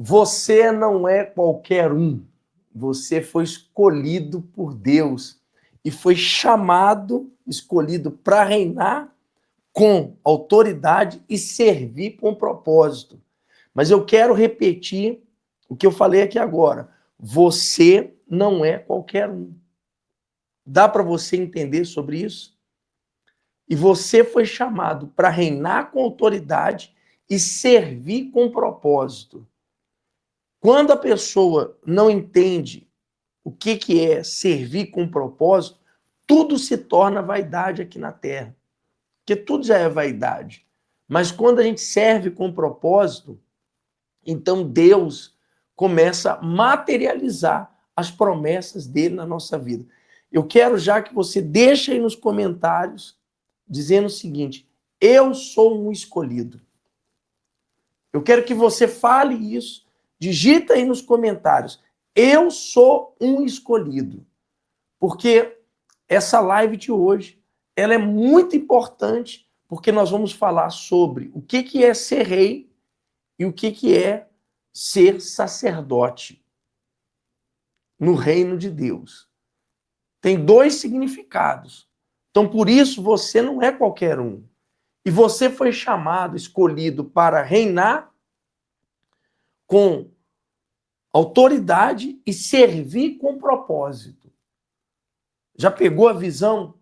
Você não é qualquer um. Você foi escolhido por Deus e foi chamado, escolhido para reinar com autoridade e servir com propósito. Mas eu quero repetir o que eu falei aqui agora. Você não é qualquer um. Dá para você entender sobre isso? E você foi chamado para reinar com autoridade e servir com propósito. Quando a pessoa não entende o que é servir com propósito, tudo se torna vaidade aqui na Terra. Porque tudo já é vaidade. Mas quando a gente serve com propósito, então Deus começa a materializar as promessas dele na nossa vida. Eu quero já que você deixe aí nos comentários dizendo o seguinte: eu sou um escolhido. Eu quero que você fale isso, digita aí nos comentários: eu sou um escolhido. Porque essa live de hoje, ela é muito importante, porque nós vamos falar sobre o que é ser rei e o que é ser sacerdote no reino de Deus. Tem dois significados. Então, por isso, você não é qualquer um. E você foi chamado, escolhido para reinar com autoridade e servir com propósito. Já pegou a visão?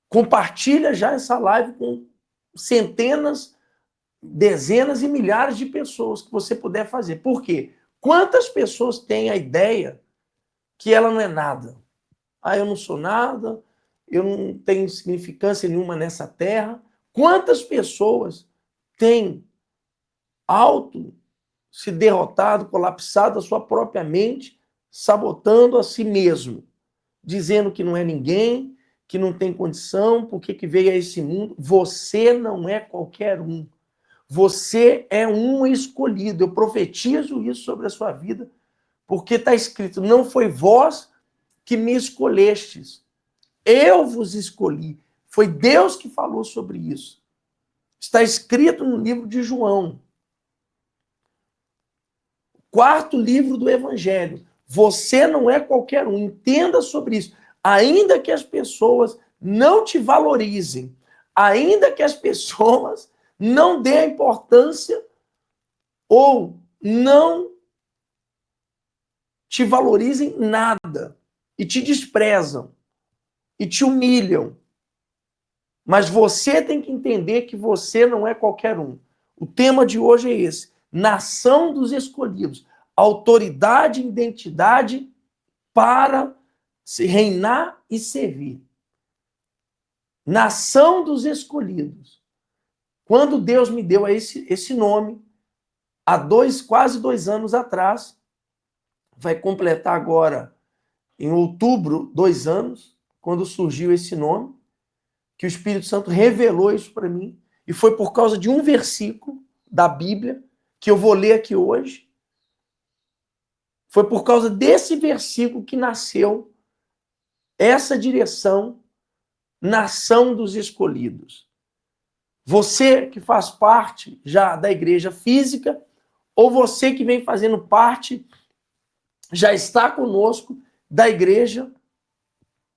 Compartilha já essa live com centenas, dezenas e milhares de pessoas que você puder fazer. Por quê? Quantas pessoas têm a ideia que ela não é nada? Ah, eu não sou nada, eu não tenho significância nenhuma nessa terra. Quantas pessoas têm se derrotado, colapsado a sua própria mente, sabotando a si mesmo, dizendo que não é ninguém, que não tem condição, por que veio a esse mundo? Você não é qualquer um. Você é um escolhido. Eu profetizo isso sobre a sua vida, porque está escrito: não foi vós que me escolhestes, eu vos escolhi. Foi Deus que falou sobre isso. Está escrito no livro de João, 4º livro do Evangelho. Você não é qualquer um. Entenda sobre isso. Ainda que as pessoas não te valorizem, ainda que as pessoas não dêem a importância ou não te valorizem nada e te desprezam e te humilham, mas você tem que entender que você não é qualquer um. O tema de hoje é esse: nação dos escolhidos, autoridade e identidade para se reinar e servir. Nação dos escolhidos. Quando Deus me deu esse nome, há quase 2 anos atrás, vai completar agora, em outubro, 2 anos, quando surgiu esse nome, que o Espírito Santo revelou isso para mim, e foi por causa de um versículo da Bíblia, que eu vou ler aqui hoje. Foi por causa desse versículo que nasceu essa direção, nação dos escolhidos. Você que faz parte já da igreja física, ou você que vem fazendo parte, já está conosco da igreja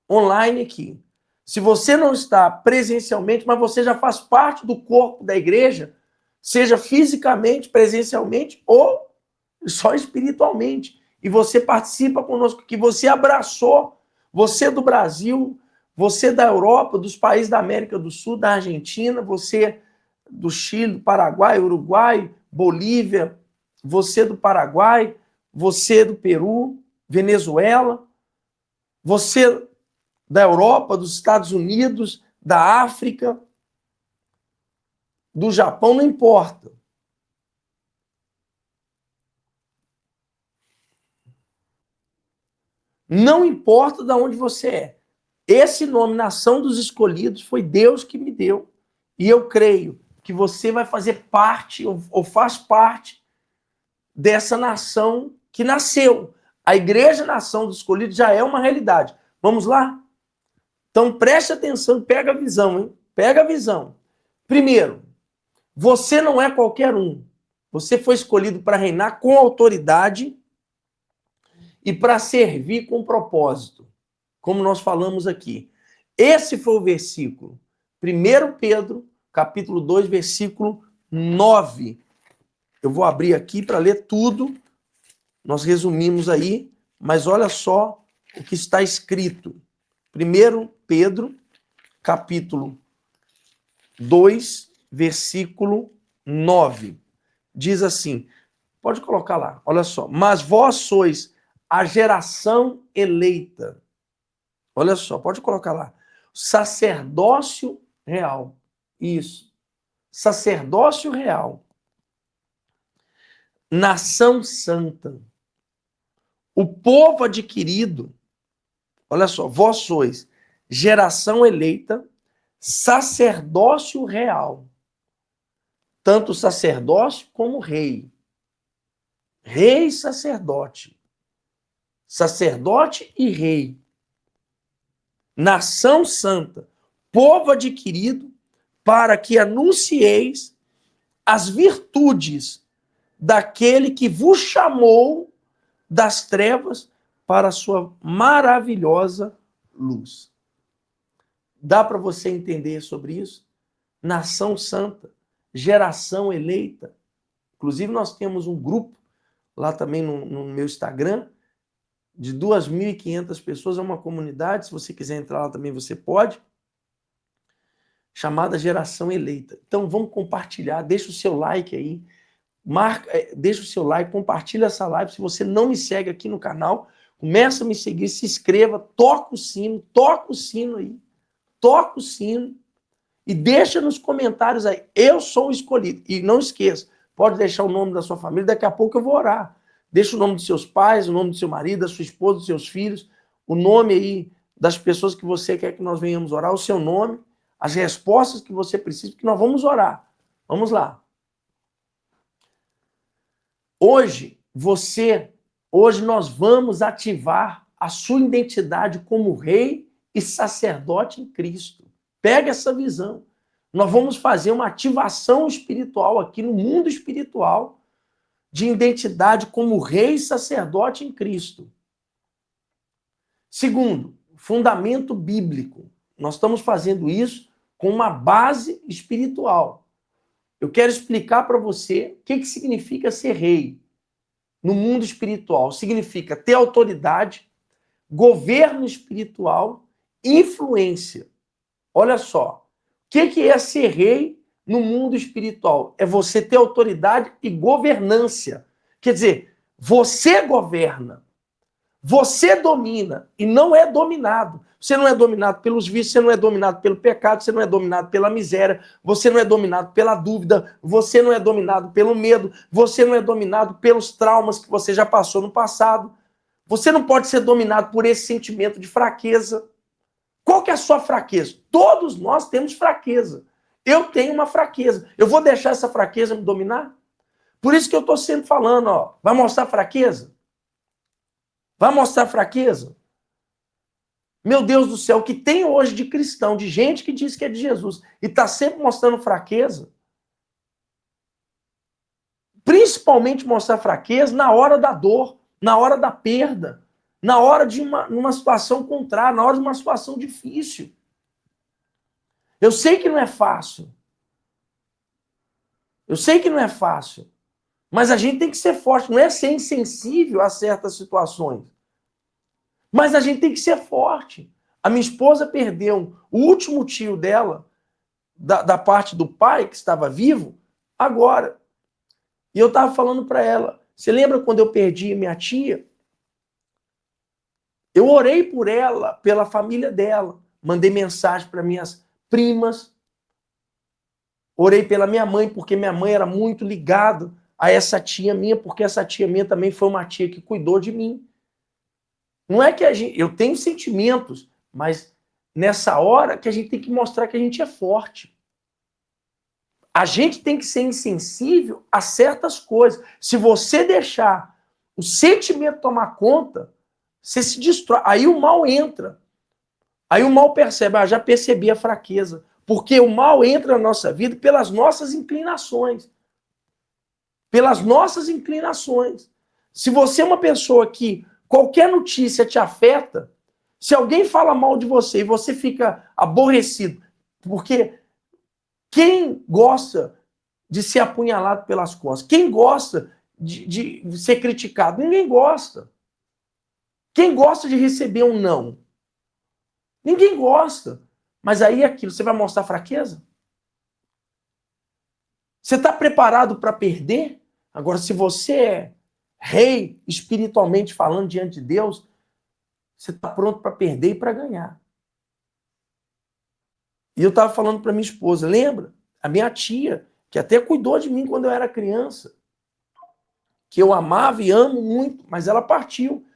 online aqui. Se você não está presencialmente, mas você já faz parte do corpo da igreja, seja fisicamente, presencialmente ou só espiritualmente, e você participa conosco, que você abraçou, você do Brasil, você da Europa, dos países da América do Sul, da Argentina, você do Chile, Paraguai, Uruguai, Bolívia, você do Paraguai, você do Peru, Venezuela, você da Europa, dos Estados Unidos, da África, do Japão, não importa. Não importa de onde você é. Esse nome, Nação dos Escolhidos, foi Deus que me deu. E eu creio que você vai fazer parte, ou faz parte, dessa nação que nasceu. A Igreja Nação dos Escolhidos já é uma realidade. Vamos lá? Então preste atenção e pega a visão, hein? Pega a visão. Primeiro, você não é qualquer um. Você foi escolhido para reinar com autoridade e para servir com propósito, como nós falamos aqui. Esse foi o versículo. 1 Pedro, capítulo 2, versículo 9. Eu vou abrir aqui para ler tudo. Nós resumimos aí, mas olha só o que está escrito. 1 Pedro, capítulo 2, versículo 9. Diz assim, pode colocar lá, olha só. Mas vós sois a geração eleita. Olha só, pode colocar lá. Sacerdócio real. Isso. Sacerdócio real. Nação santa. O povo adquirido. Olha só, vós sois geração eleita, sacerdócio real. Tanto sacerdócio como rei. Rei e sacerdote. Sacerdote e rei. Nação santa. Povo adquirido para que anuncieis as virtudes daquele que vos chamou das trevas para a sua maravilhosa luz. Dá para você entender sobre isso? Nação santa, geração eleita. Inclusive, nós temos um grupo lá também no meu Instagram de 2.500 pessoas, é uma comunidade, se você quiser entrar lá também você pode, chamada Geração Eleita. Então vamos compartilhar, deixa o seu like aí, deixa o seu like, compartilha essa live. Se você não me segue aqui no canal, começa a me seguir, se inscreva, toca o sino aí, toca o sino e deixa nos comentários aí, eu sou o escolhido. E não esqueça, pode deixar o nome da sua família, daqui a pouco eu vou orar. Deixa o nome dos seus pais, o nome do seu marido, da sua esposa, dos seus filhos, o nome aí das pessoas que você quer que nós venhamos orar, o seu nome, as respostas que você precisa, que nós vamos orar. Vamos lá. Hoje nós vamos ativar a sua identidade como rei e sacerdote em Cristo. Pega essa visão. Nós vamos fazer uma ativação espiritual aqui no mundo espiritual de identidade como rei e sacerdote em Cristo. Segundo, fundamento bíblico. Nós estamos fazendo isso com uma base espiritual. Eu quero explicar para você o que significa ser rei no mundo espiritual. Significa ter autoridade, governo espiritual, influência. Olha só, o que é ser rei no mundo espiritual? É você ter autoridade e governância. Quer dizer, você governa, você domina e não é dominado. Você não é dominado pelos vícios, você não é dominado pelo pecado, você não é dominado pela miséria, você não é dominado pela dúvida, você não é dominado pelo medo, você não é dominado pelos traumas que você já passou no passado. Você não pode ser dominado por esse sentimento de fraqueza. Qual que é a sua fraqueza? Todos nós temos fraqueza. Eu tenho uma fraqueza. Eu vou deixar essa fraqueza me dominar? Por isso que eu estou sempre falando, ó, vai mostrar fraqueza? Vai mostrar fraqueza? Meu Deus do céu, o que tem hoje de cristão, de gente que diz que é de Jesus e está sempre mostrando fraqueza, principalmente mostrar fraqueza na hora da dor, na hora da perda, na hora de uma situação contrária, na hora de uma situação difícil. Eu sei que não é fácil. Eu sei que não é fácil. Mas a gente tem que ser forte, não é ser insensível a certas situações. Mas a gente tem que ser forte. A minha esposa perdeu o último tio dela, da parte do pai, que estava vivo, agora. E eu estava falando para ela, você lembra quando eu perdi minha tia? Eu orei por ela, pela família dela. Mandei mensagem para minhas primas. Orei pela minha mãe, porque minha mãe era muito ligada a essa tia minha, porque essa tia minha também foi uma tia que cuidou de mim. Não é que eu tenho sentimentos, mas nessa hora que a gente tem que mostrar que a gente é forte. A gente tem que ser insensível a certas coisas. Se você deixar o sentimento tomar conta, você se destrói. Aí o mal entra. Aí o mal percebe, já percebi a fraqueza. Porque o mal entra na nossa vida pelas nossas inclinações. pelas nossas inclinações. Se você é uma pessoa que qualquer notícia te afeta, se alguém fala mal de você e você fica aborrecido, porque quem gosta de ser apunhalado pelas costas? Quem gosta de ser criticado? Ninguém gosta. Quem gosta de receber um não? Ninguém gosta. Mas aí é aquilo, você vai mostrar fraqueza? Você está preparado para perder? Agora, se você é rei, espiritualmente falando, diante de Deus, você está pronto para perder e para ganhar. E eu estava falando para minha esposa, lembra? A minha tia, que até cuidou de mim quando eu era criança, que eu amava e amo muito, mas ela partiu.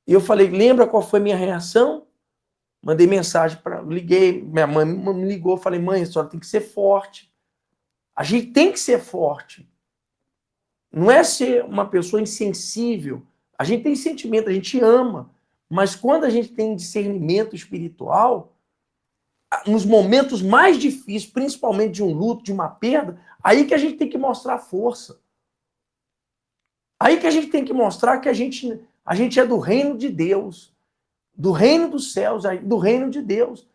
E eu falei, lembra qual foi a minha reação? Mandei mensagem para, liguei, minha mãe me ligou, falei, mãe, a senhora tem que ser forte. A gente tem que ser forte. Não é ser uma pessoa insensível. A gente tem sentimento, a gente ama. Mas quando a gente tem discernimento espiritual, nos momentos mais difíceis, principalmente de um luto, de uma perda, aí que a gente tem que mostrar força. Aí que a gente tem que mostrar que a gente é do reino de Deus, do reino dos céus, do reino de Deus.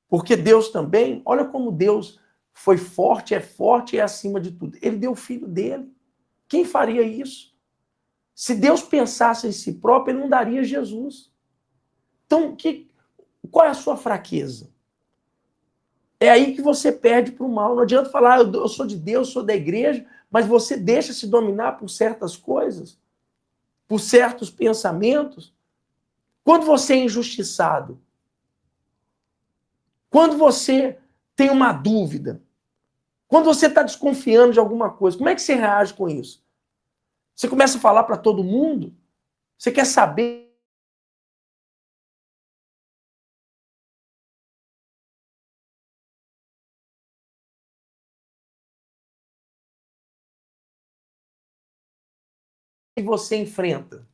Porque Deus também, olha como Deus foi forte e é acima de tudo. Ele deu o filho dele. Quem faria isso? Se Deus pensasse em si próprio, ele não daria Jesus. Então, qual é a sua fraqueza? É aí que você perde para o mal. Não adianta falar, eu sou de Deus, sou da igreja, mas você deixa se dominar por certas coisas, por certos pensamentos. Quando você é injustiçado, quando você tem uma dúvida, quando você está desconfiando de alguma coisa, como é que você reage com isso? Você começa a falar para todo mundo? Você quer saber? Que você enfrenta,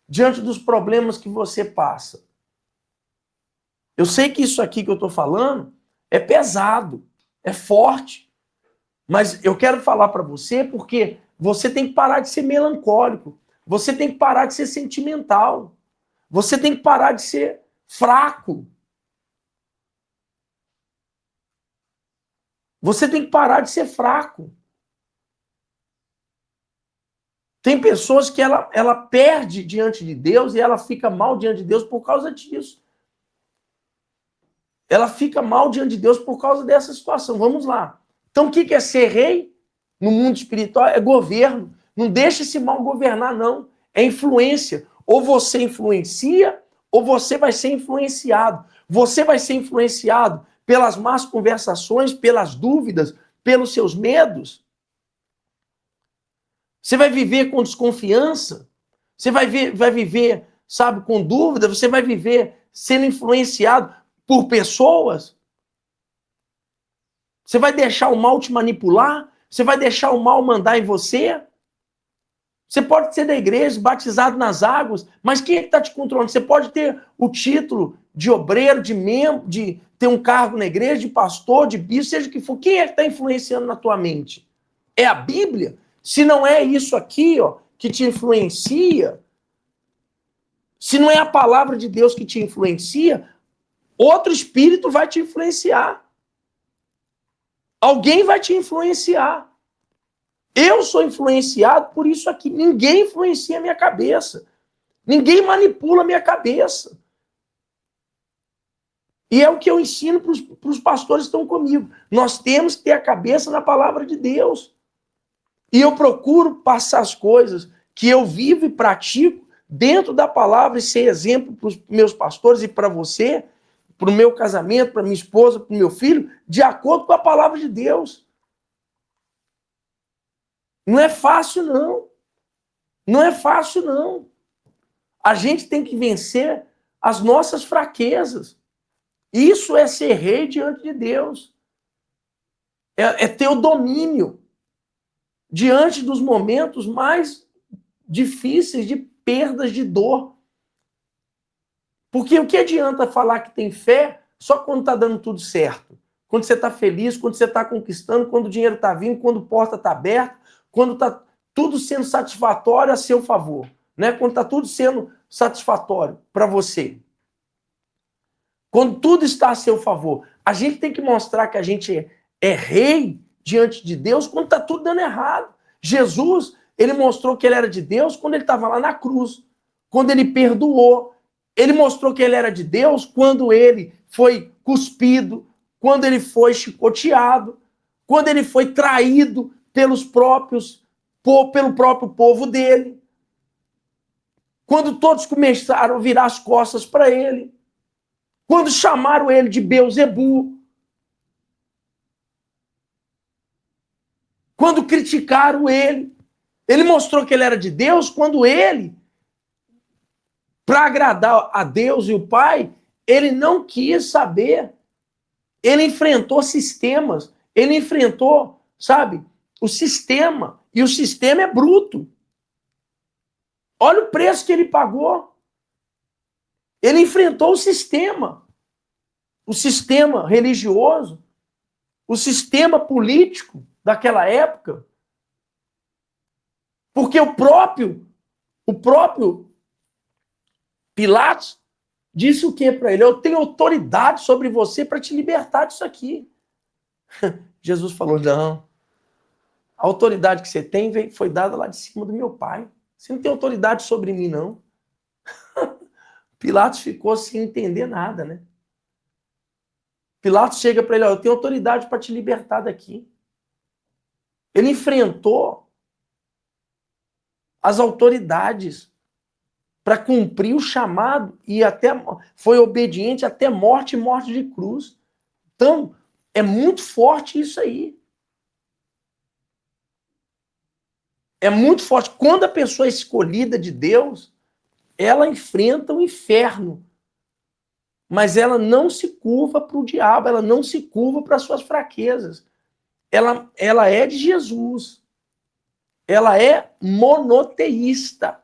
diante dos problemas que você passa. Eu sei que isso aqui que eu estou falando é pesado, é forte, mas eu quero falar para você porque você tem que parar de ser melancólico, você tem que parar de ser sentimental, você tem que parar de ser fraco. Você tem que parar de ser fraco. Tem pessoas que ela perde diante de Deus e ela fica mal diante de Deus por causa disso. Ela fica mal diante de Deus por causa dessa situação. Vamos lá. Então, o que é ser rei no mundo espiritual? É governo. Não deixa esse mal governar, não. É influência. Ou você influencia, ou você vai ser influenciado. Você vai ser influenciado pelas más conversações, pelas dúvidas, pelos seus medos. Você vai viver com desconfiança. Você vai viver, sabe, com dúvida. Você vai viver sendo influenciado por pessoas. Você vai deixar o mal te manipular? Você vai deixar o mal mandar em você? Você pode ser da igreja, batizado nas águas, mas quem é que está te controlando? Você pode ter o título de obreiro, de membro, de ter um cargo na igreja, de pastor, de bispo, seja o que for. Quem é que está influenciando na tua mente? É a Bíblia? Se não é isso aqui, ó, que te influencia, se não é a palavra de Deus que te influencia, outro espírito vai te influenciar. Alguém vai te influenciar. Eu sou influenciado por isso aqui. Ninguém influencia a minha cabeça. Ninguém manipula a minha cabeça. E é o que eu ensino para os pastores que estão comigo. Nós temos que ter a cabeça na palavra de Deus. E eu procuro passar as coisas que eu vivo e pratico dentro da palavra e ser exemplo para os meus pastores e para você, para o meu casamento, para minha esposa, para o meu filho, de acordo com a palavra de Deus. Não é fácil, não. Não é fácil, não. A gente tem que vencer as nossas fraquezas. Isso é ser rei diante de Deus. É ter o domínio diante dos momentos mais difíceis de perdas, de dor. Porque o que adianta falar que tem fé só quando está dando tudo certo? quando você está feliz, quando você está conquistando, quando o dinheiro está vindo, quando a porta está aberta, quando está tudo sendo satisfatório a seu favor, né? Quando está tudo sendo satisfatório para você. Quando tudo está a seu favor. A gente tem que mostrar que a gente é rei diante de Deus quando está tudo dando errado. Jesus, ele mostrou que ele era de Deus quando ele estava lá na cruz, quando ele perdoou. Ele mostrou que ele era de Deus quando ele foi cuspido, quando ele foi chicoteado, quando ele foi traído pelo próprio povo dele, quando todos começaram a virar as costas para ele, quando chamaram ele de Beelzebu, quando criticaram ele. Ele mostrou que ele era de Deus quando ele, para agradar a Deus e o Pai, ele não quis saber. Ele enfrentou sistemas, ele enfrentou, sabe, o sistema. E o sistema é bruto. Olha o preço que ele pagou. Ele enfrentou o sistema religioso, o sistema político daquela época. Porque o próprio Pilatos disse o que para ele? Eu tenho autoridade sobre você para te libertar disso aqui. Jesus falou, não. A autoridade que você tem foi dada lá de cima do meu pai. Você não tem autoridade sobre mim, não. Pilatos ficou sem entender nada, né? Pilatos chega para ele, eu tenho autoridade para te libertar daqui. Ele enfrentou as autoridades para cumprir o chamado e até foi obediente até morte e morte de cruz. Então, é muito forte isso aí. É muito forte. Quando a pessoa é escolhida de Deus, ela enfrenta o inferno. Mas ela não se curva para o diabo, ela não se curva para as suas fraquezas. Ela é de Jesus. Ela é monoteísta.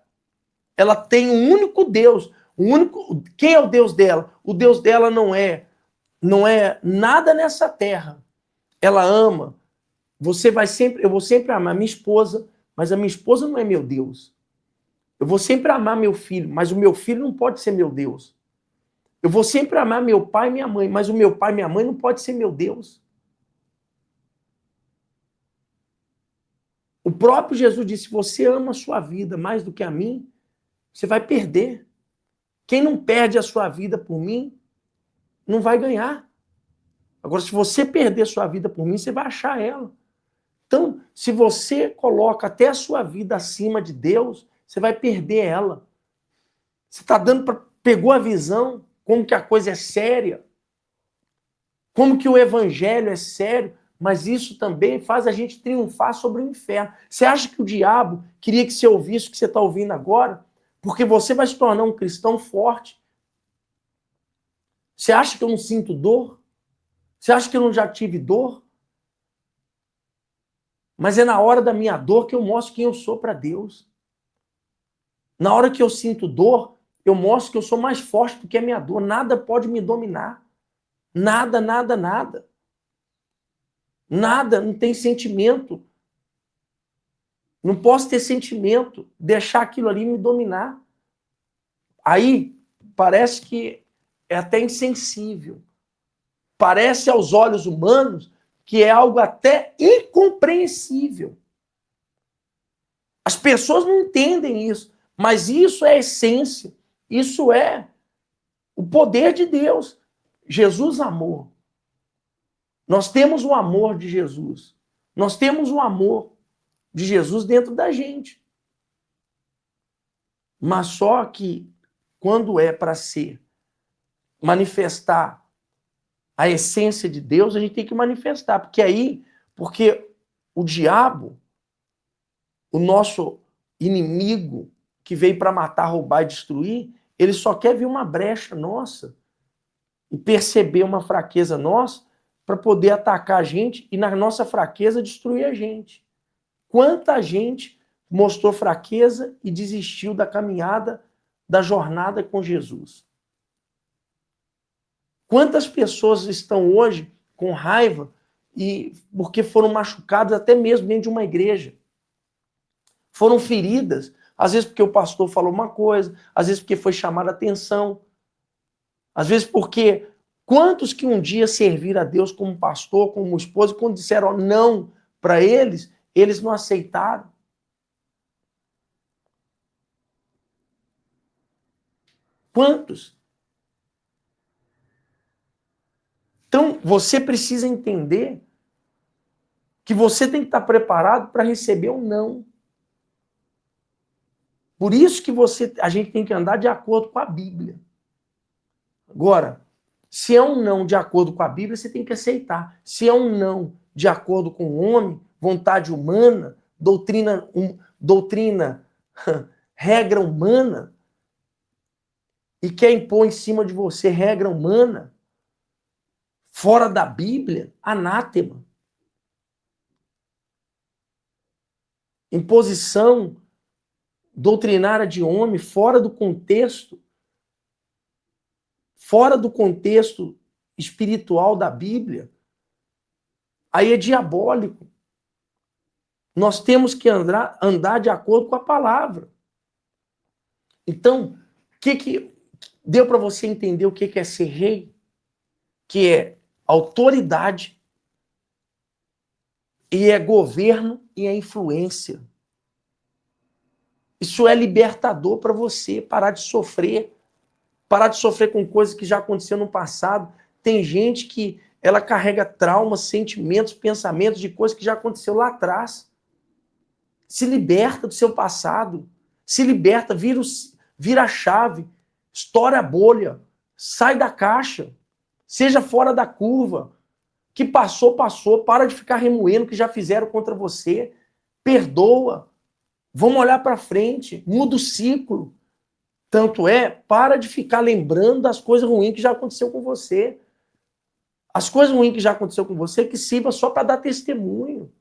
Ela tem um único Deus. Quem é o Deus dela? O Deus dela não é nada nessa terra. Ela ama. Eu vou sempre amar minha esposa, mas a minha esposa não é meu Deus. Eu vou sempre amar meu filho, mas o meu filho não pode ser meu Deus. Eu vou sempre amar meu pai e minha mãe, mas o meu pai e minha mãe não pode ser meu Deus. O próprio Jesus disse, se você ama a sua vida mais do que a mim, você vai perder. Quem não perde a sua vida por mim, não vai ganhar. Agora, se você perder sua vida por mim, você vai achar ela. Então, se você coloca até a sua vida acima de Deus, você vai perder ela. Você está pegou a visão, como que a coisa é séria, como que o evangelho é sério, mas isso também faz a gente triunfar sobre o inferno. Você acha que o diabo queria que você ouvisse o que você está ouvindo agora? Porque você vai se tornar um cristão forte. Você acha que eu não sinto dor? Você acha que eu não já tive dor? Mas é na hora da minha dor que eu mostro quem eu sou para Deus. Na hora que eu sinto dor, eu mostro que eu sou mais forte do que a minha dor. Nada pode me dominar. Nada, nada, nada. Nada, não tem sentimento. Não posso ter sentimento, deixar aquilo ali me dominar. Aí parece que é até insensível. Parece aos olhos humanos que é algo até incompreensível. As pessoas não entendem isso, mas isso é a essência, isso é o poder de Deus. Jesus amou. Nós temos o amor de Jesus. Nós temos o amor de Jesus dentro da gente. Mas só que quando é para ser manifestar a essência de Deus, a gente tem que manifestar. Porque o diabo, o nosso inimigo que veio para matar, roubar e destruir, ele só quer ver uma brecha nossa e perceber uma fraqueza nossa para poder atacar a gente e na nossa fraqueza destruir a gente. Quanta gente mostrou fraqueza e desistiu da caminhada, da jornada com Jesus? Quantas pessoas estão hoje com raiva, e porque foram machucados até mesmo dentro de uma igreja. Foram feridas, às vezes porque o pastor falou uma coisa, às vezes porque foi chamada a atenção, às vezes porque quantos que um dia serviram a Deus como pastor, como esposa, quando disseram não para eles, eles não aceitaram. Quantos? Então, você precisa entender que você tem que estar preparado para receber um não. Por isso que a gente tem que andar de acordo com a Bíblia. Agora, se é um não de acordo com a Bíblia, você tem que aceitar. Se é um não de acordo com o homem, vontade humana, doutrina, regra humana, e quer impor em cima de você regra humana, fora da Bíblia, anátema. Imposição doutrinária de homem, fora do contexto espiritual da Bíblia, aí é diabólico. Nós temos que andar de acordo com a palavra. Então, que deu para você entender o que é ser rei? Que é autoridade, e é governo, e é influência. Isso é libertador para você parar de sofrer com coisas que já aconteceram no passado. Tem gente que ela carrega traumas, sentimentos, pensamentos de coisas que já aconteceu lá atrás. Se liberta do seu passado. Se liberta, vira a chave, estoura a bolha, sai da caixa, seja fora da curva. Que passou, para de ficar remoendo o que já fizeram contra você. Perdoa. Vamos olhar para frente, muda o ciclo. Tanto é, para de ficar lembrando das coisas ruins que já aconteceu com você. As coisas ruins que já aconteceu com você, que sirva só para dar testemunho.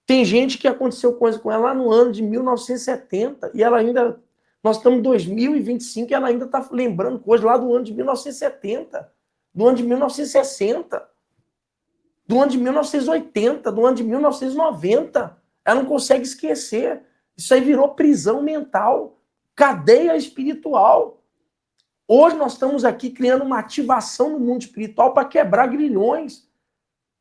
Tem gente que aconteceu coisa com ela lá no ano de 1970 e ela ainda, nós estamos em 2025 e ela ainda está lembrando coisas lá do ano de 1970, do ano de 1960, do ano de 1980, do ano de 1990. Ela não consegue esquecer. Isso aí virou prisão mental, cadeia espiritual. Hoje nós estamos aqui criando uma ativação no mundo espiritual para quebrar grilhões,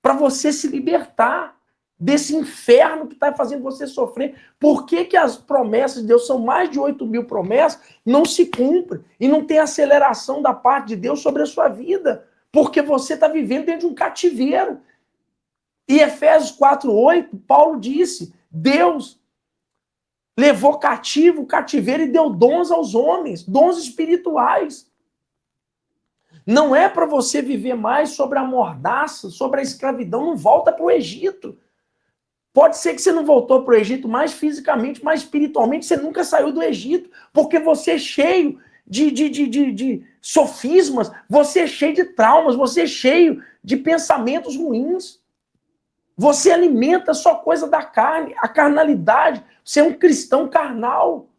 para você se libertar desse inferno que está fazendo você sofrer. Por que as promessas de Deus, são mais de 8.000 promessas, não se cumprem e não tem aceleração da parte de Deus sobre a sua vida? Porque você está vivendo dentro de um cativeiro. E Efésios 4:8, Paulo disse, Deus levou cativo o cativeiro e deu dons aos homens, dons espirituais. Não é para você viver mais sobre a mordaça, sobre a escravidão, não volta para o Egito. Pode ser que você não voltou para o Egito mais fisicamente, mas espiritualmente você nunca saiu do Egito, porque você é cheio de sofismas, você é cheio de traumas, você é cheio de pensamentos ruins. Você alimenta só coisa da carne, a carnalidade. Você é um cristão carnal.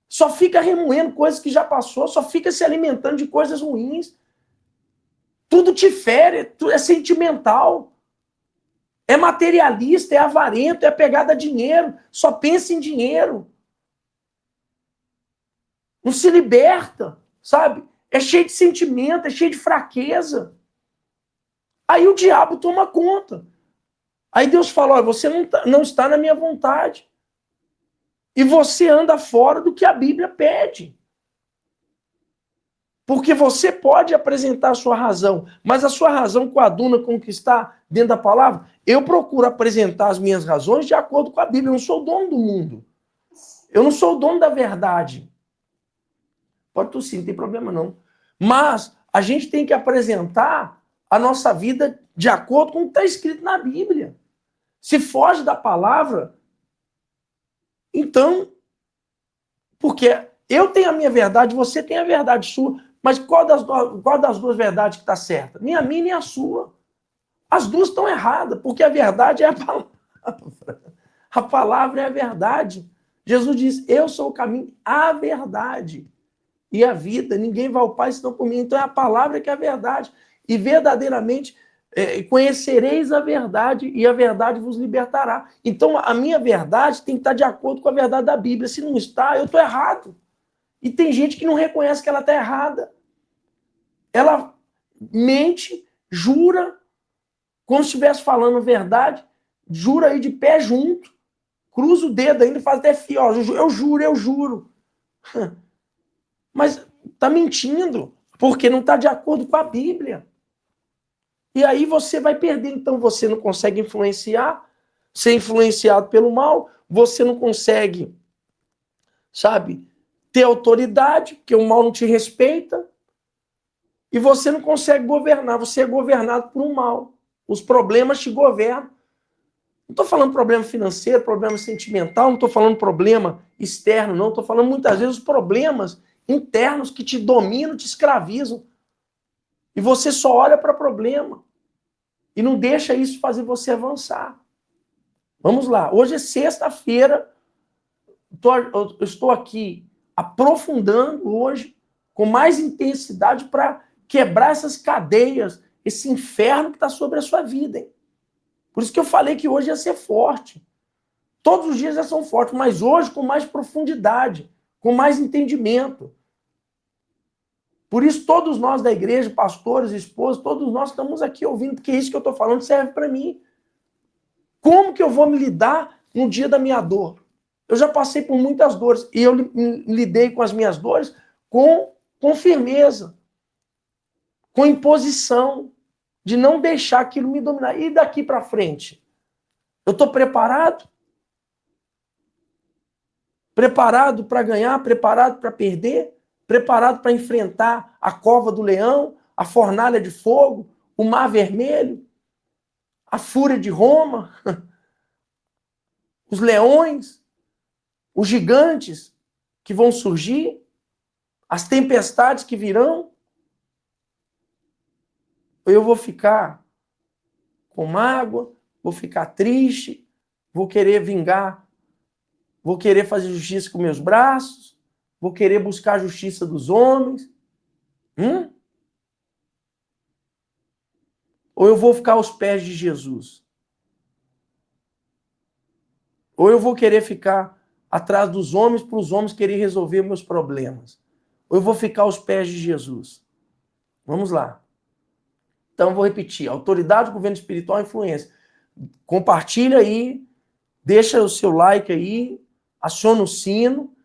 Só fica remoendo coisas que já passou, só fica se alimentando de coisas ruins. Tudo te fere, tudo é sentimental. É materialista, é avarento, é apegado a dinheiro. Só pensa em dinheiro. Não se liberta, sabe? É cheio de sentimento, é cheio de fraqueza. Aí o diabo toma conta. Aí Deus fala, olha, você não está na minha vontade. E você anda fora do que a Bíblia pede. Porque você pode apresentar a sua razão, mas a sua razão coaduna com o que está dentro da palavra. Eu procuro apresentar as minhas razões de acordo com a Bíblia. Eu não sou o dono do mundo. Eu não sou o dono da verdade. Pode tossir, não tem problema não. Mas a gente tem que apresentar a nossa vida de acordo com o que está escrito na Bíblia. Se foge da palavra, então, porque eu tenho a minha verdade, você tem a verdade sua, mas qual das duas verdades que está certa? Nem a minha, nem a sua. As duas estão erradas, porque a verdade é a palavra. A palavra é a verdade. Jesus diz, eu sou o caminho, a verdade e a vida. Ninguém vai ao Pai senão por mim. Então é a palavra que é a verdade. e verdadeiramente conhecereis a verdade e a verdade vos libertará. Então, a minha verdade tem que estar de acordo com a verdade da Bíblia. Se não está, eu estou errado. E tem gente que não reconhece que ela está errada. Ela mente, jura, como se estivesse falando a verdade, jura aí de pé junto, cruza o dedo ainda e faz até fio, ó, eu juro, eu juro. Mas está mentindo, porque não está de acordo com a Bíblia. E aí você vai perder. Então você não consegue influenciar, ser influenciado pelo mal, você não consegue, sabe, ter autoridade, porque o mal não te respeita, e você não consegue governar, você é governado por um mal. Os problemas te governam. Não estou falando problema financeiro, problema sentimental, não estou falando problema externo, não. Estou falando muitas vezes os problemas internos que te dominam, te escravizam. E você só olha para problema. E não deixa isso fazer você avançar. Vamos lá. Hoje é sexta-feira. Eu estou aqui aprofundando hoje com mais intensidade para quebrar essas cadeias, esse inferno que está sobre a sua vida. Hein? Por isso que eu falei que hoje ia ser forte. Todos os dias já são fortes, mas hoje com mais profundidade, com mais entendimento. Por isso todos nós da igreja, pastores, esposos, todos nós estamos aqui ouvindo, porque isso que eu estou falando serve para mim. Como que eu vou me lidar no dia da minha dor? Eu já passei por muitas dores e eu lidei com as minhas dores com firmeza, com imposição, de não deixar aquilo me dominar. E daqui para frente? Eu estou preparado? Preparado para ganhar? Preparado para perder? Preparado para enfrentar a cova do leão, a fornalha de fogo, o mar vermelho, a fúria de Roma, os leões, os gigantes que vão surgir, as tempestades que virão? Ou eu vou ficar com mágoa, vou ficar triste, vou querer vingar, vou querer fazer justiça com meus braços, vou querer buscar a justiça dos homens? Ou eu vou ficar aos pés de Jesus? Ou eu vou querer ficar atrás dos homens para os homens querer resolver meus problemas? Ou eu vou ficar aos pés de Jesus? Vamos lá. Então, vou repetir. Autoridade, governo espiritual e influência. Compartilha aí, deixa o seu like aí, aciona o sino,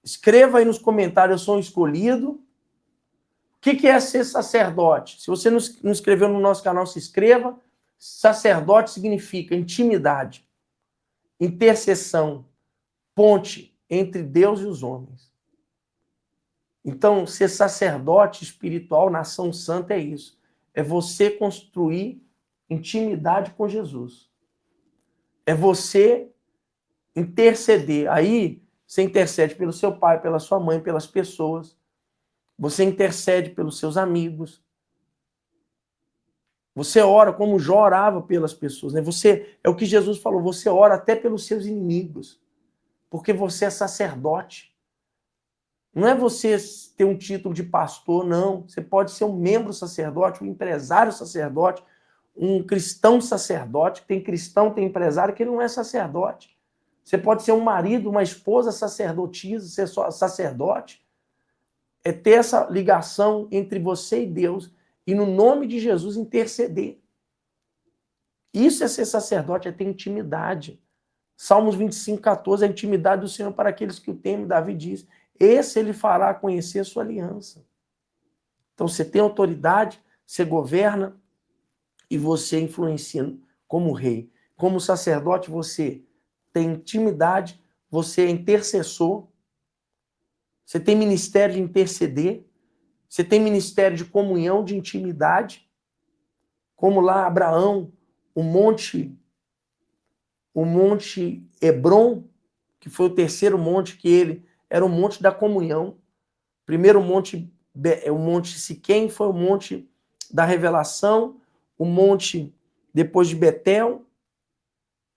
escreva aí nos comentários, eu sou um escolhido. O que é ser sacerdote? Se você não inscreveu no nosso canal, se inscreva. Sacerdote significa intimidade, intercessão, ponte entre Deus e os homens. Então, ser sacerdote espiritual, nação santa, é isso. É você construir intimidade com Jesus. É você interceder. Aí, você intercede pelo seu pai, pela sua mãe, pelas pessoas. Você intercede pelos seus amigos. Você ora como Jó orava pelas pessoas. Né? É o que Jesus falou, você ora até pelos seus inimigos. Porque você é sacerdote. Não é você ter um título de pastor, não. Você pode ser um membro sacerdote, um empresário sacerdote, um cristão sacerdote. Tem cristão, tem empresário que não é sacerdote. Você pode ser um marido, uma esposa sacerdotisa, ser sacerdote. É ter essa ligação entre você e Deus e, no nome de Jesus, interceder. Isso é ser sacerdote, é ter intimidade. Salmos 25:14, a intimidade do Senhor para aqueles que o temem, Davi diz. Esse ele fará conhecer a sua aliança. Então você tem autoridade, você governa e você influencia como rei. Como sacerdote você tem intimidade, você é intercessor, você tem ministério de interceder, você tem ministério de comunhão, de intimidade, como lá Abraão, o monte Hebron, que foi o terceiro monte que ele era o monte da comunhão. Primeiro o monte Siquém foi o monte da revelação, o monte depois de Betel,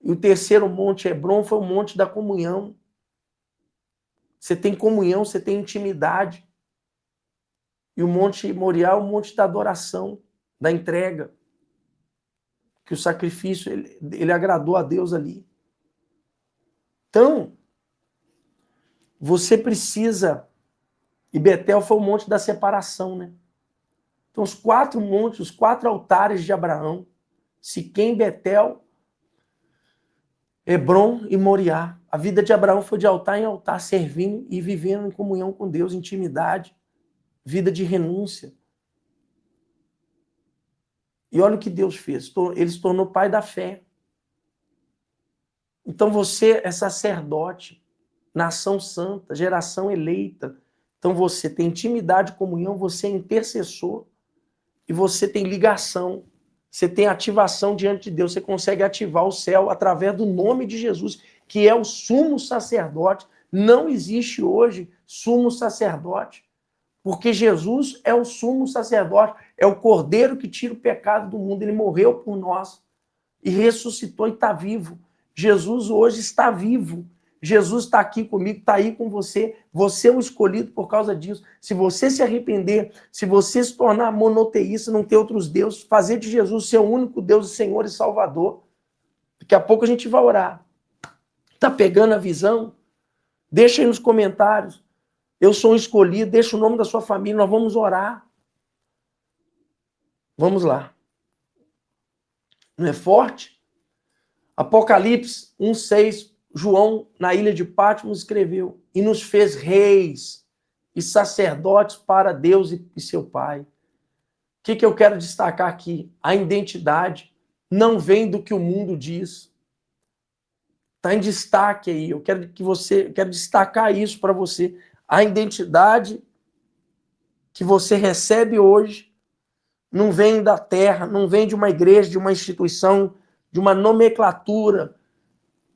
e o terceiro monte Hebron foi o monte da comunhão. Você tem comunhão, você tem intimidade. E o Monte Moriá é o monte da adoração, da entrega. Que o sacrifício, ele agradou a Deus ali. Então, você precisa... E Betel foi o monte da separação, né? Então, os 4 montes, os 4 altares de Abraão, Siquém, Betel, Hebrom e Moriá. A vida de Abraão foi de altar em altar, servindo e vivendo em comunhão com Deus, intimidade, vida de renúncia. E olha o que Deus fez. Ele se tornou pai da fé. Então você é sacerdote, nação santa, geração eleita. Então você tem intimidade, comunhão, você é intercessor e você tem ligação. Você tem ativação diante de Deus. Você consegue ativar o céu através do nome de Jesus, que é o sumo sacerdote. Não existe hoje sumo sacerdote, porque Jesus é o sumo sacerdote, é o cordeiro que tira o pecado do mundo. Ele morreu por nós e ressuscitou e está vivo. Jesus hoje está vivo. Jesus está aqui comigo, está aí com você. Você é um escolhido por causa disso. Se você se arrepender, se você se tornar monoteísta, não ter outros deuses, fazer de Jesus seu único Deus, Senhor e Salvador. Daqui a pouco a gente vai orar. Está pegando a visão? Deixa aí nos comentários. Eu sou um escolhido, deixa o nome da sua família, nós vamos orar. Vamos lá. Não é forte? Apocalipse 1:6, João, na ilha de Patmos, escreveu: e nos fez reis e sacerdotes para Deus e seu Pai. O que eu quero destacar aqui? A identidade não vem do que o mundo diz. Está em destaque aí. Eu quero destacar isso para você. A identidade que você recebe hoje não vem da terra, não vem de uma igreja, de uma instituição, de uma nomenclatura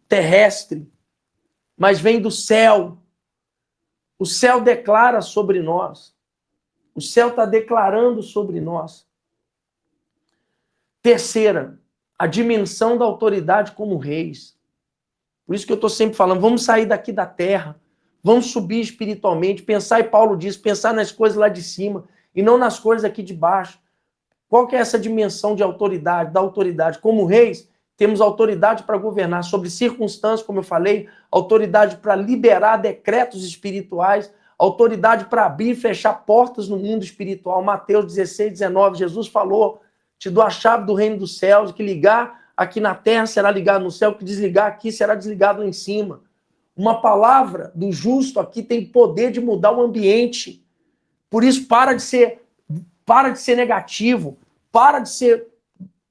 terrestre, mas vem do céu. O céu declara sobre nós. O céu está declarando sobre nós. Terceira, a dimensão da autoridade como reis. Por isso que eu estou sempre falando, vamos sair daqui da terra, vamos subir espiritualmente, pensar, e Paulo diz, pensar nas coisas lá de cima e não nas coisas aqui de baixo. Qual que é essa dimensão de autoridade, da autoridade? Como reis, temos autoridade para governar sobre circunstâncias, como eu falei, autoridade para liberar decretos espirituais, autoridade para abrir e fechar portas no mundo espiritual. Mateus 16:19, Jesus falou, te dou a chave do reino dos céus, que ligar aqui na terra será ligado no céu, que desligar aqui será desligado lá em cima. Uma palavra do justo aqui tem poder de mudar o ambiente. Por isso, para de ser negativo, para de ser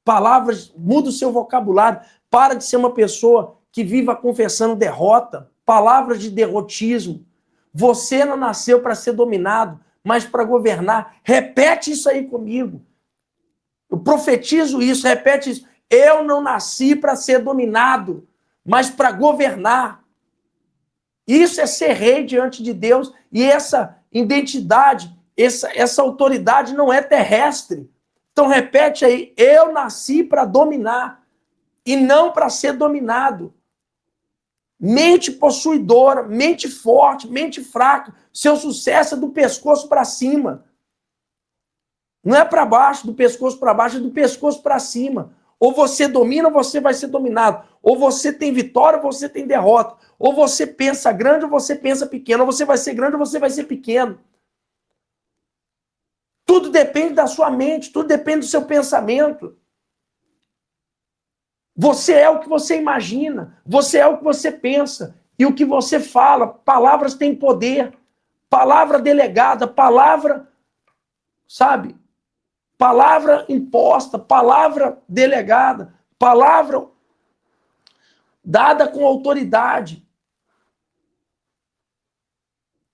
palavras, muda o seu vocabulário, para de ser uma pessoa que viva confessando derrota, palavras de derrotismo. Você não nasceu para ser dominado, mas para governar. Repete isso aí comigo. Eu profetizo isso, repete isso. Eu não nasci para ser dominado, mas para governar. Isso é ser rei diante de Deus, e essa identidade, essa autoridade não é terrestre. Então repete aí, eu nasci para dominar e não para ser dominado. Mente possuidora, mente forte, mente fraca, seu sucesso é do pescoço para cima. Não é para baixo, do pescoço para baixo, é do pescoço para cima. Ou você domina, ou você vai ser dominado. Ou você tem vitória, ou você tem derrota. Ou você pensa grande, ou você pensa pequeno. Ou você vai ser grande, ou você vai ser pequeno. Tudo depende da sua mente, tudo depende do seu pensamento. Você é o que você imagina, você é o que você pensa e o que você fala. Palavras têm poder, palavra delegada, palavra, sabe? Palavra imposta, palavra delegada, palavra dada com autoridade.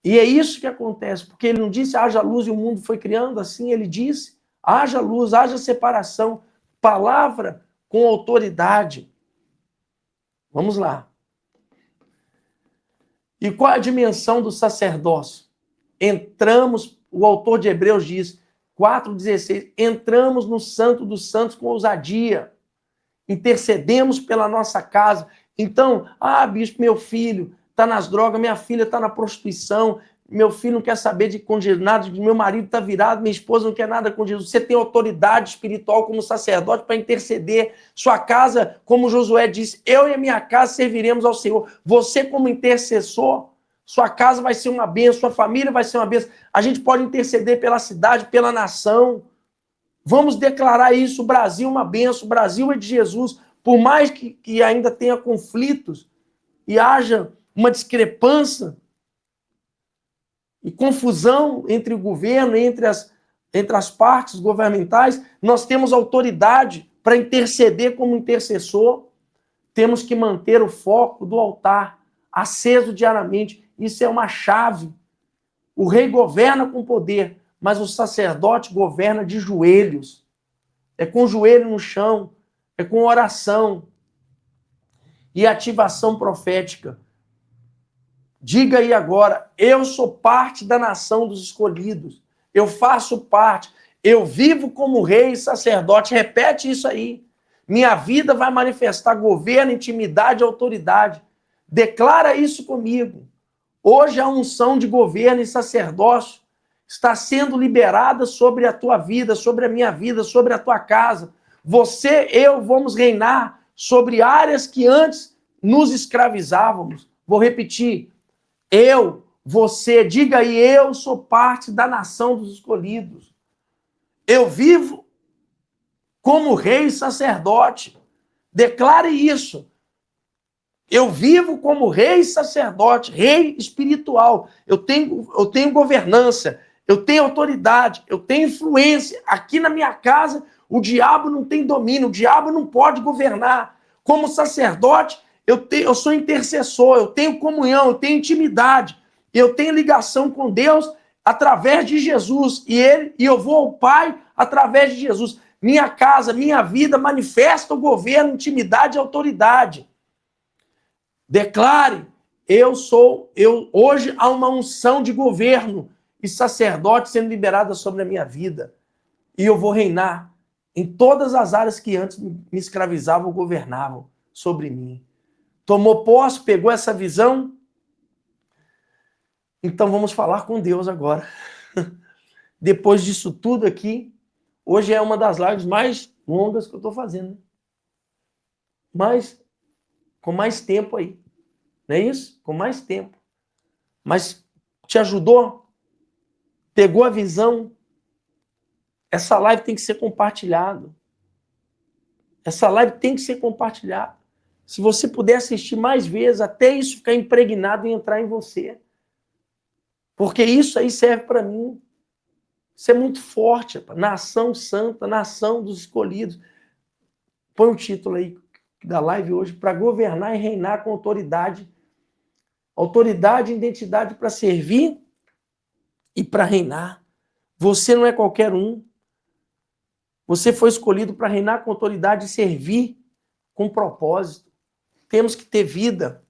E é isso que acontece, porque ele não disse haja luz e o mundo foi criando, assim ele disse, haja luz, haja separação, palavra com autoridade. Vamos lá. E qual a dimensão do sacerdócio? Entramos, o autor de Hebreus diz, 4,16, entramos no Santo dos Santos com ousadia, intercedemos pela nossa casa. Então, bispo, meu filho está nas drogas, minha filha está na prostituição, meu filho não quer saber com nada, meu marido está virado, minha esposa não quer nada com Jesus. Você tem autoridade espiritual como sacerdote para interceder. Sua casa, como Josué disse, eu e a minha casa serviremos ao Senhor. Você como intercessor, sua casa vai ser uma bênção, sua família vai ser uma bênção. A gente pode interceder pela cidade, pela nação. Vamos declarar isso, o Brasil é uma bênção, o Brasil é de Jesus. Por mais que ainda tenha conflitos e haja uma discrepância e confusão entre o governo, entre as partes governamentais, nós temos autoridade para interceder como intercessor. Temos que manter o foco do altar aceso diariamente. Isso é uma chave. O rei governa com poder, mas o sacerdote governa de joelhos. É com o joelho no chão, é com oração e ativação profética. Diga aí agora, eu sou parte da nação dos escolhidos. Eu faço parte. Eu vivo como rei e sacerdote. Repete isso aí. Minha vida vai manifestar governo, intimidade e autoridade. Declara isso comigo. Hoje a unção de governo e sacerdócio está sendo liberada sobre a tua vida, sobre a minha vida, sobre a tua casa. Você, eu, vamos reinar sobre áreas que antes nos escravizávamos. Vou repetir. Eu, você, diga aí, eu sou parte da nação dos escolhidos. Eu vivo como rei e sacerdote. Declare isso. Eu vivo como rei e sacerdote, rei espiritual. Eu tenho governança, eu tenho autoridade, eu tenho influência. Aqui na minha casa, o diabo não tem domínio, o diabo não pode governar. Como sacerdote, eu sou intercessor, eu tenho comunhão, eu tenho intimidade, eu tenho ligação com Deus através de Jesus, e eu vou ao Pai através de Jesus. Minha casa, minha vida manifesta o governo, intimidade e autoridade. Declare, hoje há uma unção de governo e sacerdote sendo liberada sobre a minha vida, e eu vou reinar em todas as áreas que antes me escravizavam ou governavam sobre mim. Tomou posse, pegou essa visão? Então vamos falar com Deus agora. Depois disso tudo aqui, hoje é uma das lives mais longas que eu estou fazendo. Mas com mais tempo aí. Não é isso? Com mais tempo. Mas te ajudou? Pegou a visão? Essa live tem que ser compartilhada. Essa live tem que ser compartilhada. Se você puder assistir mais vezes, até isso ficar impregnado e entrar em você. Porque isso aí serve para mim. Isso é muito forte. Rapaz. Nação santa, nação dos escolhidos. Põe o título aí da live hoje, para governar e reinar com autoridade. Autoridade e identidade para servir e para reinar. Você não é qualquer um. Você foi escolhido para reinar com autoridade e servir com propósito. Temos que ter vida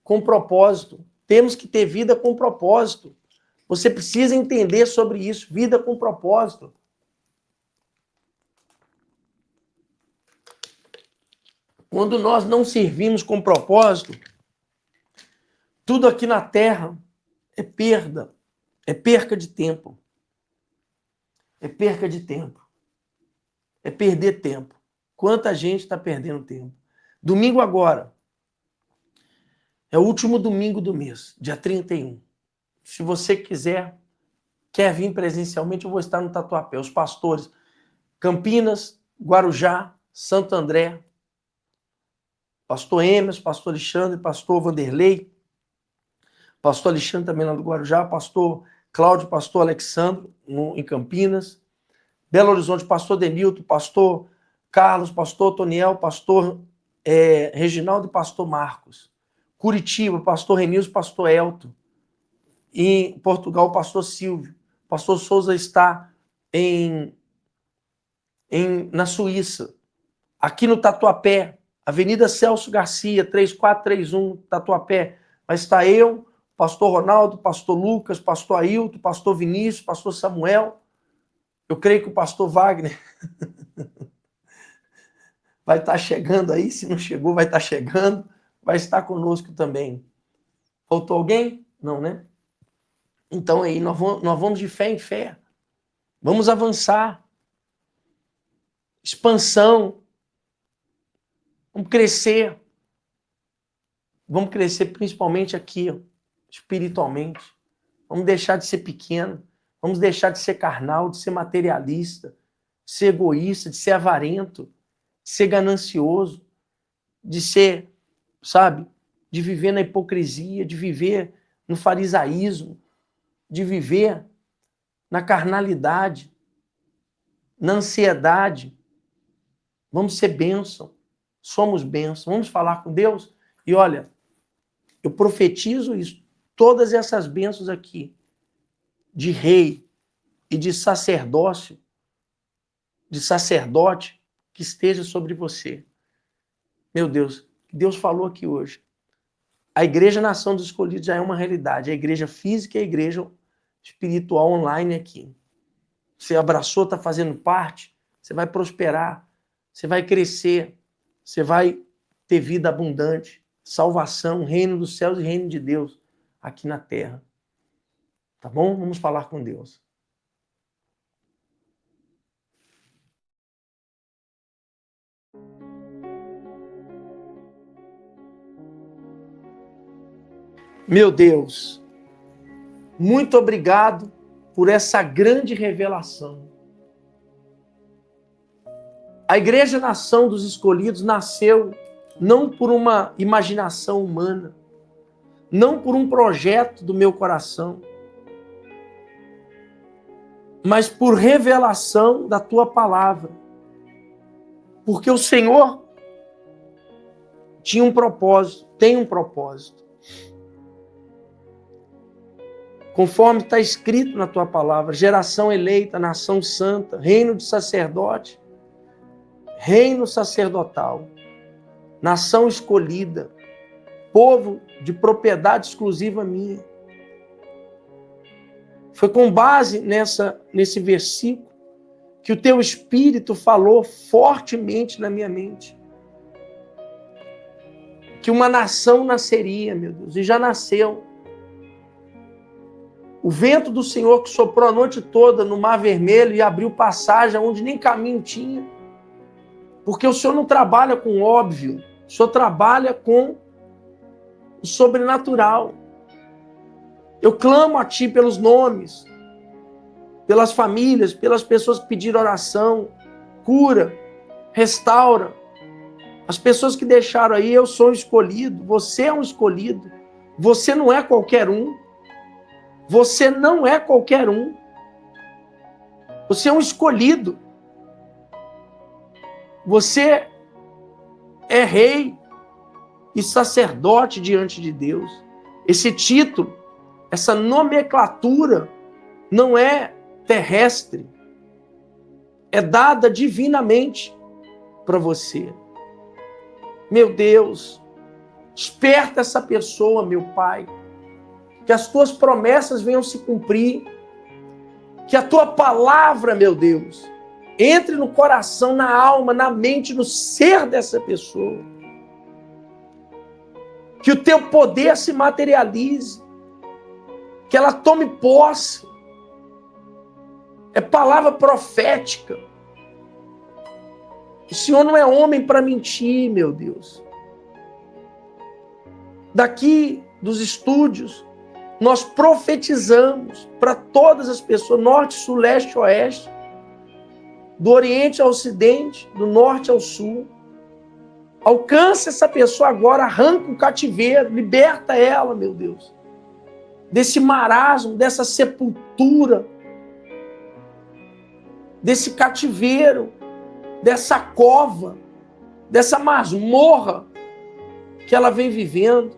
com propósito. Temos que ter vida com propósito. Você precisa entender sobre isso. Vida com propósito. Quando nós não servimos com propósito, tudo aqui na terra é perda. É perca de tempo. É perca de tempo. É perder tempo. Quanta gente está perdendo tempo. Domingo agora. É o último domingo do mês, dia 31. Se você quer vir presencialmente, eu vou estar no Tatuapé. Os pastores Campinas, Guarujá, Santo André, pastor Emerson, pastor Alexandre, pastor Vanderlei, pastor Alexandre também lá do Guarujá, pastor Cláudio, pastor Alexandre em Campinas, Belo Horizonte, pastor Denilton, pastor Carlos, pastor Toniel, pastor Reginaldo e pastor Marcos. Curitiba, pastor Renilson, pastor Elton. Em Portugal, pastor Silvio. Pastor Souza está na Suíça. Aqui no Tatuapé, Avenida Celso Garcia, 3431, Tatuapé. Vai estar eu, pastor Ronaldo, pastor Lucas, pastor Ailton, pastor Vinícius, pastor Samuel. Eu creio que o pastor Wagner vai estar chegando aí. Se não chegou, vai estar chegando. Vai estar conosco também. Faltou alguém? Não, né? Então aí nós vamos de fé em fé. Vamos avançar. Expansão. Vamos crescer. Vamos crescer principalmente aqui, ó, espiritualmente. Vamos deixar de ser pequeno. Vamos deixar de ser carnal, de ser materialista, de ser egoísta, de ser avarento, de ser ganancioso, de ser, sabe, de viver na hipocrisia, de viver no farisaísmo, de viver na carnalidade, na ansiedade. Vamos ser bênção. Somos bênção. Vamos falar com Deus. E olha, eu profetizo isso. Todas essas bênçãos aqui, de rei e de sacerdócio, de sacerdote, que esteja sobre você. Meu Deus, Deus falou aqui hoje. A Igreja Nação dos Escolhidos já é uma realidade. A igreja física e a igreja espiritual online aqui. Você abraçou, está fazendo parte, você vai prosperar, você vai crescer, você vai ter vida abundante, salvação, reino dos céus e reino de Deus aqui na terra. Tá bom? Vamos falar com Deus. Meu Deus, muito obrigado por essa grande revelação. A Igreja Nação dos Escolhidos nasceu não por uma imaginação humana, não por um projeto do meu coração, mas por revelação da tua palavra. Porque o Senhor tinha um propósito, tem um propósito. Conforme está escrito na tua palavra, geração eleita, nação santa, reino de sacerdote, reino sacerdotal, nação escolhida, povo de propriedade exclusiva minha. Foi com base nesse versículo que o teu Espírito falou fortemente na minha mente. Que uma nação nasceria, meu Deus, e já nasceu. O vento do Senhor que soprou a noite toda no Mar Vermelho e abriu passagem onde nem caminho tinha. Porque o Senhor não trabalha com óbvio, o Senhor trabalha com o sobrenatural. Eu clamo a Ti pelos nomes, pelas famílias, pelas pessoas que pediram oração, cura, restaura. As pessoas que deixaram aí, eu sou um escolhido, você é um escolhido, você não é qualquer um. Você não é qualquer um. Você é um escolhido. Você é rei e sacerdote diante de Deus. Esse título, essa nomenclatura não é terrestre. É dada divinamente para você. Meu Deus, desperta essa pessoa, meu Pai. Que as tuas promessas venham se cumprir, que a tua palavra, meu Deus, entre no coração, na alma, na mente, no ser dessa pessoa. Que o teu poder se materialize, que ela tome posse. É palavra profética. O Senhor não é homem para mentir, meu Deus. Daqui dos estúdios, nós profetizamos para todas as pessoas, norte, sul, leste, oeste, do oriente ao ocidente, do norte ao sul. Alcança essa pessoa agora, arranca o cativeiro, liberta ela, meu Deus, desse marasmo, dessa sepultura, desse cativeiro, dessa cova, dessa masmorra que ela vem vivendo,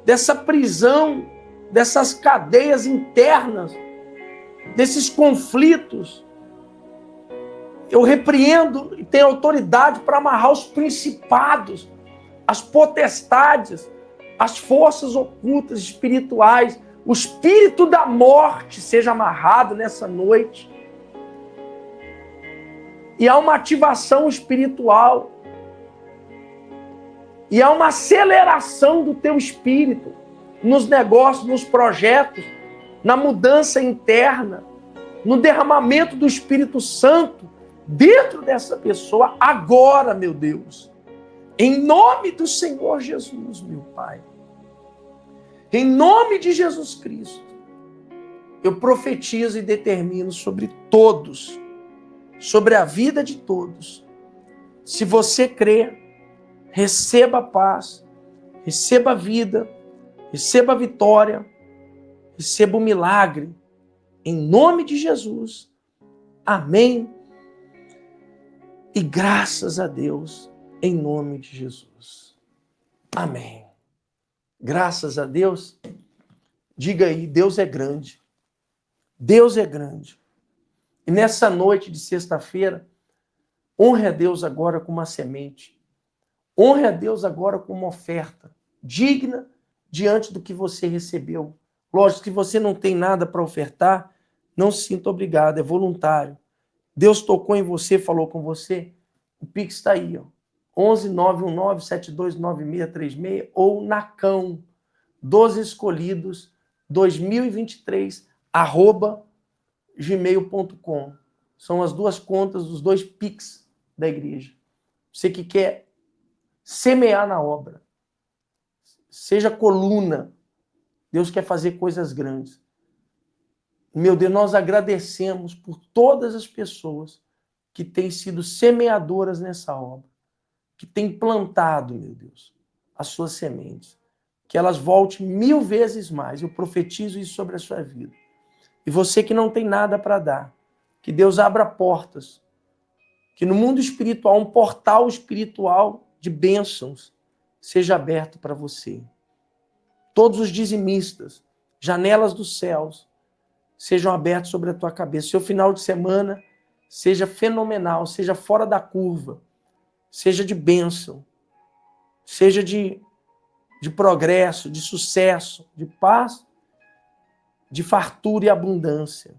dessa prisão, dessas cadeias internas, desses conflitos. Eu repreendo e tenho autoridade para amarrar os principados, as potestades, as forças ocultas espirituais. O espírito da morte seja amarrado nessa noite. E há uma ativação espiritual. E há uma aceleração do teu espírito nos negócios, nos projetos, na mudança interna, no derramamento do Espírito Santo dentro dessa pessoa agora, meu Deus. Em nome do Senhor Jesus, meu Pai. Em nome de Jesus Cristo, eu profetizo e determino sobre todos, sobre a vida de todos. Se você crê, receba a paz, receba a vida, receba a vitória, receba o milagre. Em nome de Jesus. Amém. E graças a Deus, em nome de Jesus. Amém. Graças a Deus. Diga aí, Deus é grande. Deus é grande. E nessa noite de sexta-feira, honre a Deus agora com uma semente. Honre a Deus agora com uma oferta digna diante do que você recebeu. Lógico que você não tem nada para ofertar, não se sinta obrigado, é voluntário. Deus tocou em você, falou com você, o Pix está aí, ó. 11-919-729636 ou Nacão, 12 escolhidos, 2023, @gmail.com. São as duas contas dos dois Pix da igreja. Você que quer semear na obra, seja coluna, Deus quer fazer coisas grandes. Meu Deus, nós agradecemos por todas as pessoas que têm sido semeadoras nessa obra, que têm plantado, meu Deus, as suas sementes. Que elas voltem 1000 vezes mais. Eu profetizo isso sobre a sua vida. E você que não tem nada para dar, que Deus abra portas, que no mundo espiritual, um portal espiritual de bênçãos seja aberto para você. Todos os dizimistas, janelas dos céus, sejam abertos sobre a tua cabeça. Seu final de semana seja fenomenal, seja fora da curva, seja de bênção, seja de progresso, de sucesso, de paz, de fartura e abundância.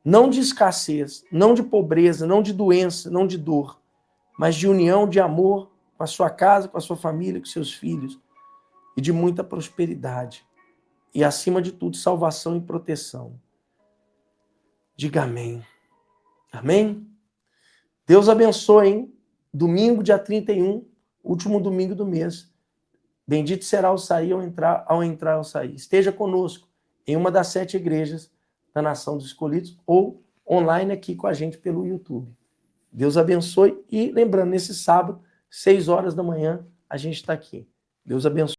Não de escassez, não de pobreza, não de doença, não de dor, mas de união, de amor com a sua casa, com a sua família, com seus filhos, e de muita prosperidade. E, acima de tudo, salvação e proteção. Diga amém. Amém? Deus abençoe, hein? Domingo, dia 31, último domingo do mês. Bendito será o sair ao entrar ao sair. Esteja conosco em uma das 7 igrejas da Nação dos Escolhidos ou online aqui com a gente pelo YouTube. Deus abençoe e lembrando, nesse sábado, 6 horas da manhã, a gente está aqui. Deus abençoe.